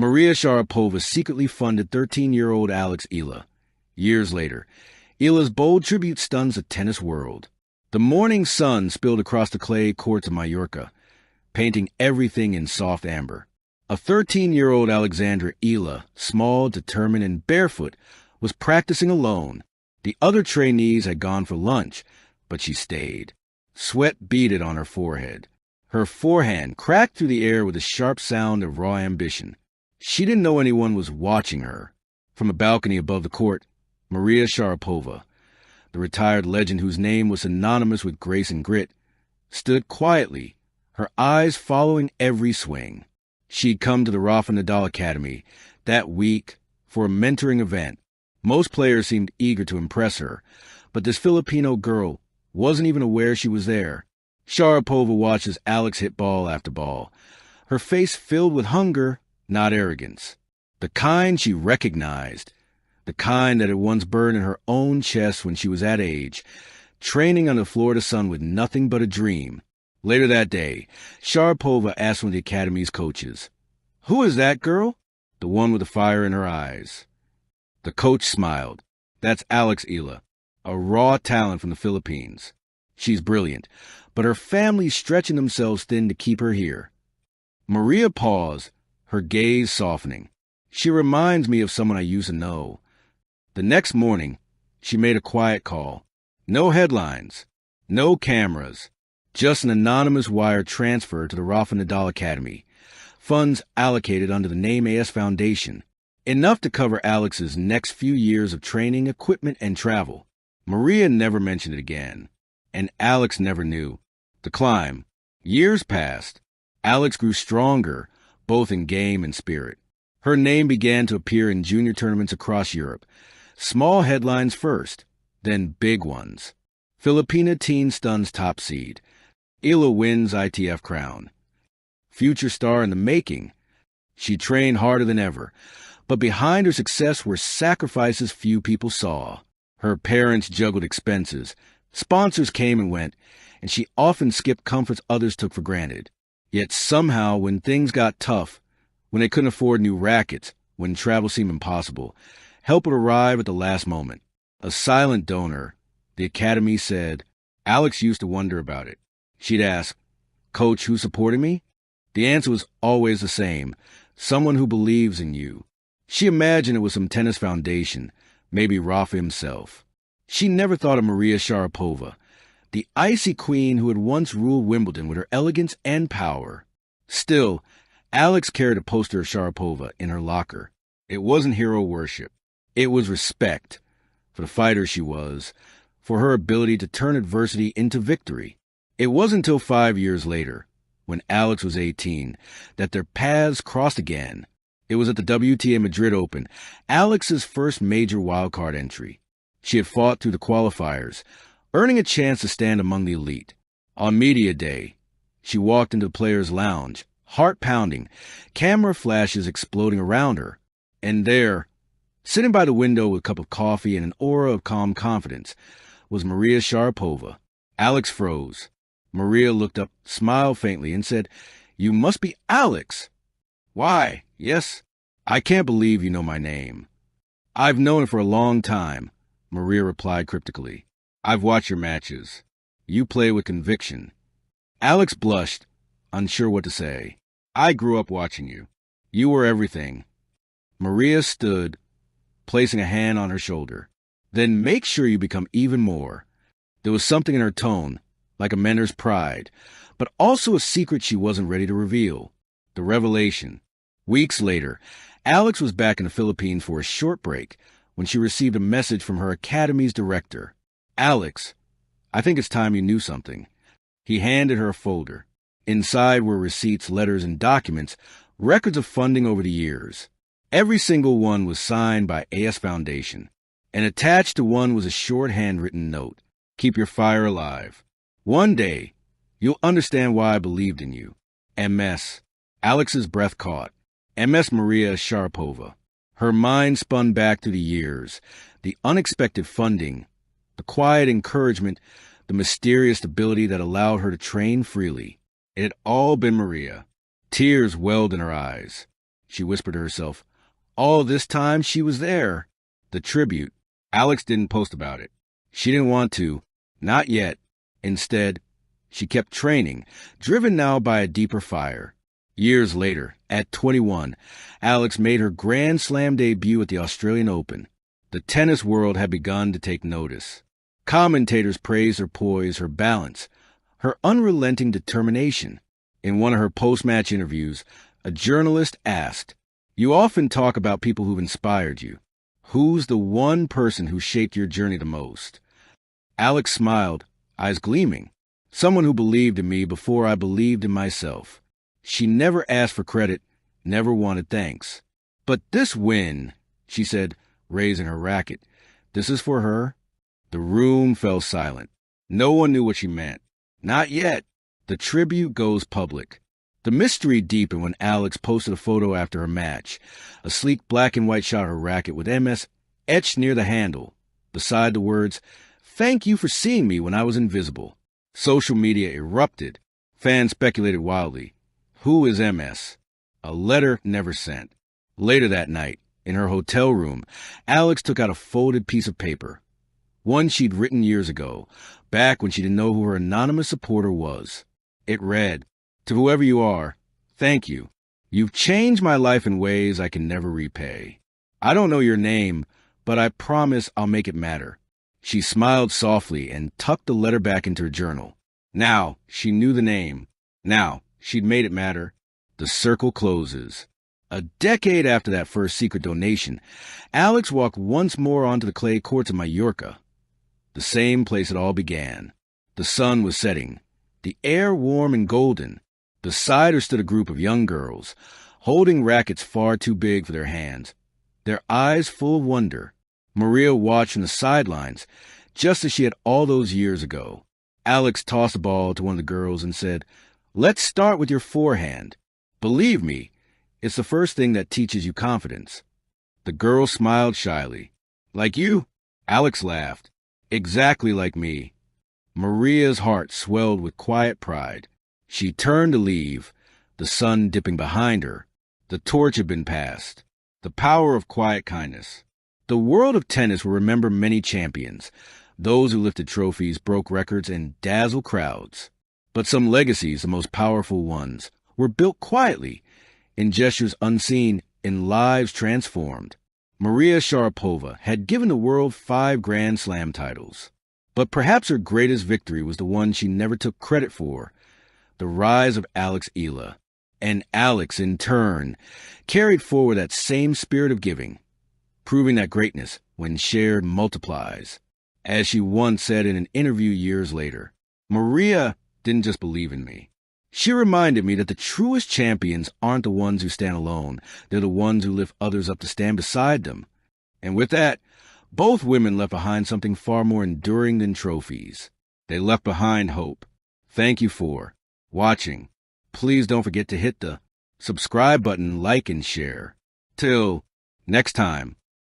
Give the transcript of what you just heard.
Maria Sharapova secretly funded 13-year-old Alex Ila. Years later, Ila's bold tribute stuns the tennis world. The morning sun spilled across the clay courts of Mallorca, painting everything in soft amber. A 13-year-old Alexandra Ila, small, determined, and barefoot, was practicing alone. The other trainees had gone for lunch, but she stayed. Sweat beaded on her forehead. Her forehand cracked through the air with a sharp sound of raw ambition. She didn't know anyone was watching her. From a balcony above the court, Maria Sharapova, the retired legend whose name was synonymous with grace and grit, stood quietly, her eyes following every swing. She'd come to the Rafa Nadal Academy that week for a mentoring event. Most players seemed eager to impress her, but this Filipino girl wasn't even aware she was there. Sharapova watched as Alex hit ball after ball, her face filled with hunger, not arrogance. The kind she recognized, the kind that had once burned in her own chest when she was that age, training under the Florida sun with nothing but a dream. Later that day, Sharapova asked one of the academy's coaches, "Who is that girl?" The one with the fire in her eyes. The coach smiled. "That's Alex Ila, a raw talent from the Philippines. She's brilliant, but her family's stretching themselves thin to keep her here." Maria paused, her gaze softening. "She reminds me of someone I used to know." The next morning, she made a quiet call. No headlines, no cameras, just an anonymous wire transfer to the Rafa Nadal Academy. Funds allocated under the Name AS Foundation. Enough to cover Alex's next few years of training, equipment, and travel. Maria never mentioned it again, and Alex never knew. The climb. Years passed. Alex grew stronger, both in game and spirit. Her name began to appear in junior tournaments across Europe. Small headlines first, then big ones. Filipina teen stuns top seed. Ila wins ITF crown. Future star in the making. She trained harder than ever, but behind her success were sacrifices few people saw. Her parents juggled expenses. Sponsors came and went, and she often skipped comforts others took for granted. Yet somehow, when things got tough, when they couldn't afford new rackets, when travel seemed impossible, help would arrive at the last moment. A silent donor, the academy said. Alex used to wonder about it. She'd ask, "Coach, who's supporting me?" The answer was always the same, someone who believes in you. She imagined it was some tennis foundation, maybe Rafa himself. She never thought of Maria Sharapova, the icy queen who had once ruled Wimbledon with her elegance and power. Still, Alex carried a poster of Sharapova in her locker. It wasn't hero worship. It was respect for the fighter she was, for her ability to turn adversity into victory. It wasn't until 5 years later, when Alex was 18, that their paths crossed again. It was at the WTA Madrid Open, Alex's first major wildcard entry. She had fought through the qualifiers, earning a chance to stand among the elite. On media day, she walked into the players' lounge, heart pounding, camera flashes exploding around her. And there, sitting by the window with a cup of coffee and an aura of calm confidence, was Maria Sharapova. Alex froze. Maria looked up, smiled faintly, and said, "You must be Alex." "Why, yes. I can't believe you know my name." "I've known it for a long time," Maria replied cryptically. "I've watched your matches. You play with conviction." Alex blushed, unsure what to say. "I grew up watching you. You were everything." Maria stood, placing a hand on her shoulder. "Then make sure you become even more." There was something in her tone, like a mentor's pride, but also a secret she wasn't ready to reveal. The revelation. Weeks later, Alex was back in the Philippines for a short break when she received a message from her academy's director. "Alex, I think it's time you knew something." He handed her a folder. Inside were receipts, letters, and documents, records of funding over the years. Every single one was signed by AS Foundation, and attached to one was a short handwritten note. "Keep your fire alive. One day, you'll understand why I believed in you. MS." Alex's breath caught. MS Maria Sharapova. Her mind spun back through the years, the unexpected funding, the quiet encouragement, the mysterious stability that allowed her to train freely. It had all been Maria. Tears welled in her eyes. she whispered to herself. All this time she was there. The tribute. Alex didn't post about it. She didn't want to. Not yet. Instead, she kept training, driven now by a deeper fire. Years later, at 21, Alex made her Grand Slam debut at the Australian Open. The tennis world had begun to take notice. Commentators praised her poise, her balance, her unrelenting determination. In one of her post-match interviews, a journalist asked, "You often talk about people who've inspired you. Who's the one person who shaped your journey the most?" Alex smiled, eyes gleaming. Someone who believed in me before I believed in myself. She never asked for credit, never wanted thanks. "But this win," she said, raising her racket, "this is for her?" The room fell silent. No one knew what she meant. Not yet. The tribute goes public. The mystery deepened when Alex posted a photo after her match. A sleek black and white shot of her racket with MS etched near the handle, beside the words, "Thank you for seeing me when I was invisible." Social media erupted. Fans speculated wildly. Who is MS? A letter never sent. Later that night, in her hotel room, Alex took out a folded piece of paper. One she'd written years ago, back when she didn't know who her anonymous supporter was. It read, "To whoever you are, thank you. You've changed my life in ways I can never repay. I don't know your name, but I promise I'll make it matter." She smiled softly and tucked the letter back into her journal. Now she knew the name. Now she'd made it matter. The circle closes. A decade after that first secret donation, Alex walked once more onto the clay courts of Mallorca. The same place it all began. The sun was setting, the air warm and golden. Beside her stood a group of young girls, holding rackets far too big for their hands, their eyes full of wonder. Maria watched from the sidelines, just as she had all those years ago. Alex tossed the ball to one of the girls and said, "Let's start with your forehand. Believe me, it's the first thing that teaches you confidence." The girl smiled shyly. "Like you?" Alex laughed. "Exactly like me." Maria's heart swelled with quiet pride. She turned to leave, the sun dipping behind her. The torch had been passed. The power of quiet kindness. The world of tennis will remember many champions, those who lifted trophies, broke records, and dazzled crowds. But some legacies, the most powerful ones, were built quietly, in gestures unseen, in lives transformed. Maria Sharapova had given the world 5 Grand Slam titles. But perhaps her greatest victory was the one she never took credit for, the rise of Alex Ila. And Alex, in turn, carried forward that same spirit of giving, proving that greatness, when shared, multiplies. As she once said in an interview years later, "Maria didn't just believe in me. She reminded me that the truest champions aren't the ones who stand alone. They're the ones who lift others up to stand beside them." And with that, both women left behind something far more enduring than trophies. They left behind hope. Thank you for watching. Please don't forget to hit the subscribe button, like, and share. Till next time.